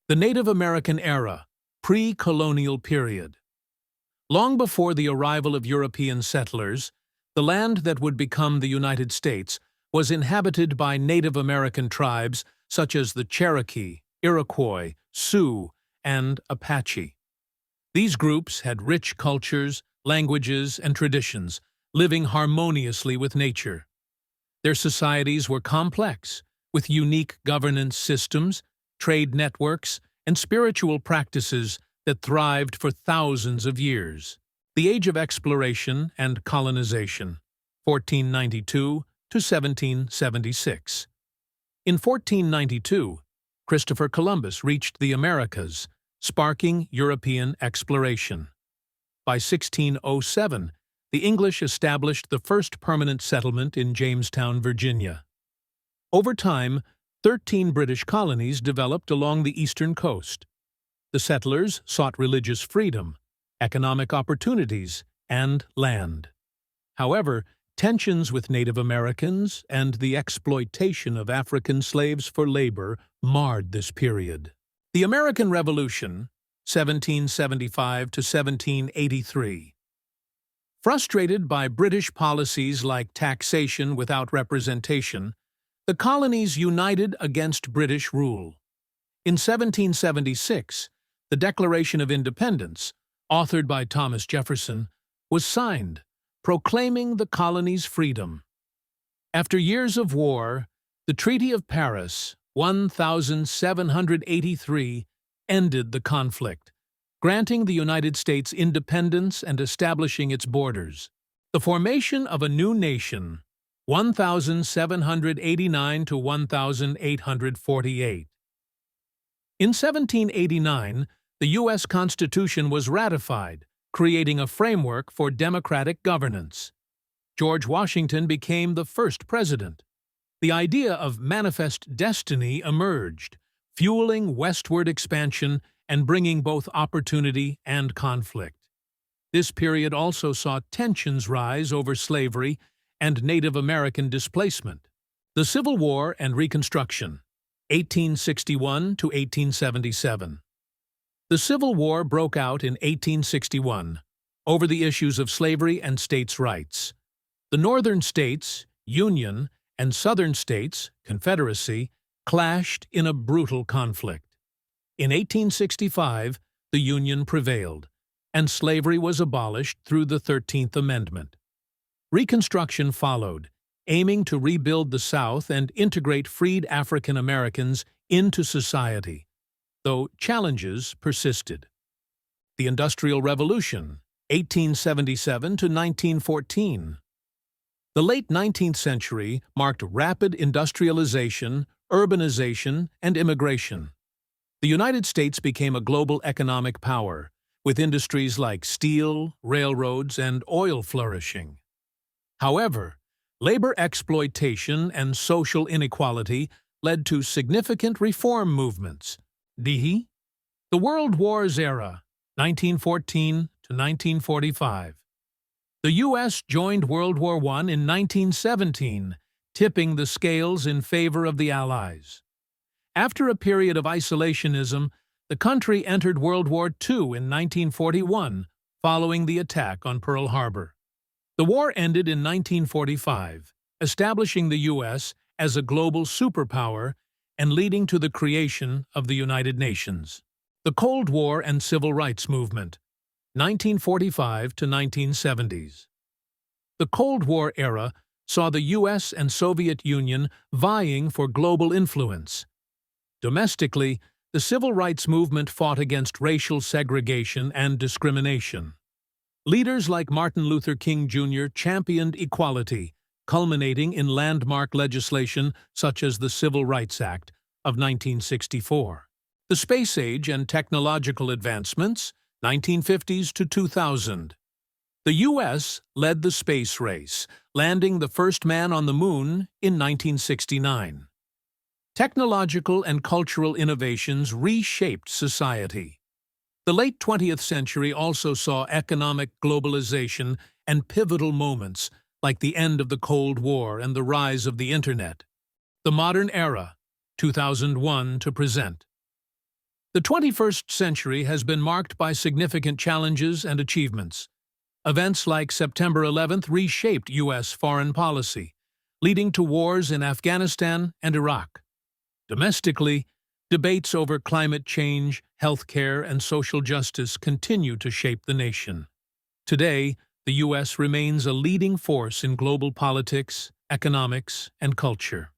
The Native American era, pre-colonial period. Long before the arrival of European settlers, the land that would become the United States was inhabited by Native American tribes such as the Cherokee, Iroquois, Sioux, and Apache. These groups had rich cultures, languages, and traditions, living harmoniously with nature. Their societies were complex, with unique governance systems, trade networks, and spiritual practices that thrived for thousands of years. The Age of Exploration and Colonization, 1492 to 1776. In 1492, Christopher Columbus reached the Americas, sparking European exploration. By 1607, the English established the first permanent settlement in Jamestown, Virginia. Over time, 13 British colonies developed along the eastern coast. The settlers sought religious freedom, economic opportunities, and land. However, tensions with Native Americans and the exploitation of African slaves for labor marred this period. The American Revolution, 1775 to 1783. Frustrated by British policies like taxation without representation, the colonies united against British rule. In 1776, the Declaration of Independence, authored by Thomas Jefferson, was signed, proclaiming the colonies' freedom. After years of war, the Treaty of Paris, 1783, ended the conflict, granting the United States independence and establishing its borders. The formation of a new nation, 1789 to 1848. In 1789, the U.S. Constitution was ratified, creating a framework for democratic governance. George Washington became the first president. The idea of manifest destiny emerged, fueling westward expansion and bringing both opportunity and conflict. This period also saw tensions rise over slavery and Native American displacement. The Civil War and Reconstruction, 1861 to 1877. The Civil War broke out in 1861 over the issues of slavery and states' rights. The northern states, Union, and southern states, Confederacy, clashed in a brutal conflict. In 1865, the Union prevailed, and slavery was abolished through the 13th Amendment. Reconstruction followed, aiming to rebuild the South and integrate freed African Americans into society, though challenges persisted. The Industrial Revolution, 1877 to 1914. The late 19th century marked rapid industrialization, urbanization, and immigration. The United States became a global economic power, with industries like steel, railroads, and oil flourishing. However, labor exploitation and social inequality led to significant reform movements. Dekhiye, the World Wars era, 1914 to 1945. The U.S. joined World War I in 1917, tipping the scales in favor of the Allies. After a period of isolationism, the country entered World War II in 1941, following the attack on Pearl Harbor. The war ended in 1945, establishing the U.S. as a global superpower and leading to the creation of the United Nations. The Cold War and Civil Rights Movement, 1945 to 1970s. The Cold War era saw the U.S. and Soviet Union vying for global influence. Domestically, the Civil Rights Movement fought against racial segregation and discrimination. Leaders like Martin Luther King Jr. championed equality, culminating in landmark legislation such as the Civil Rights Act of 1964. The space age and technological advancements, 1950s to 2000. The U.S. led the space race, landing the first man on the moon in 1969. Technological and cultural innovations reshaped society. The late 20th century also saw economic globalization and pivotal moments like the end of the Cold War and the rise of the Internet. The modern era, 2001 to present. The 21st century has been marked by significant challenges and achievements. Events like September 11th reshaped U.S. foreign policy, leading to wars in Afghanistan and Iraq. Domestically, debates over climate change, healthcare, and social justice continue to shape the nation. Today, the U.S. remains a leading force in global politics, economics, and culture.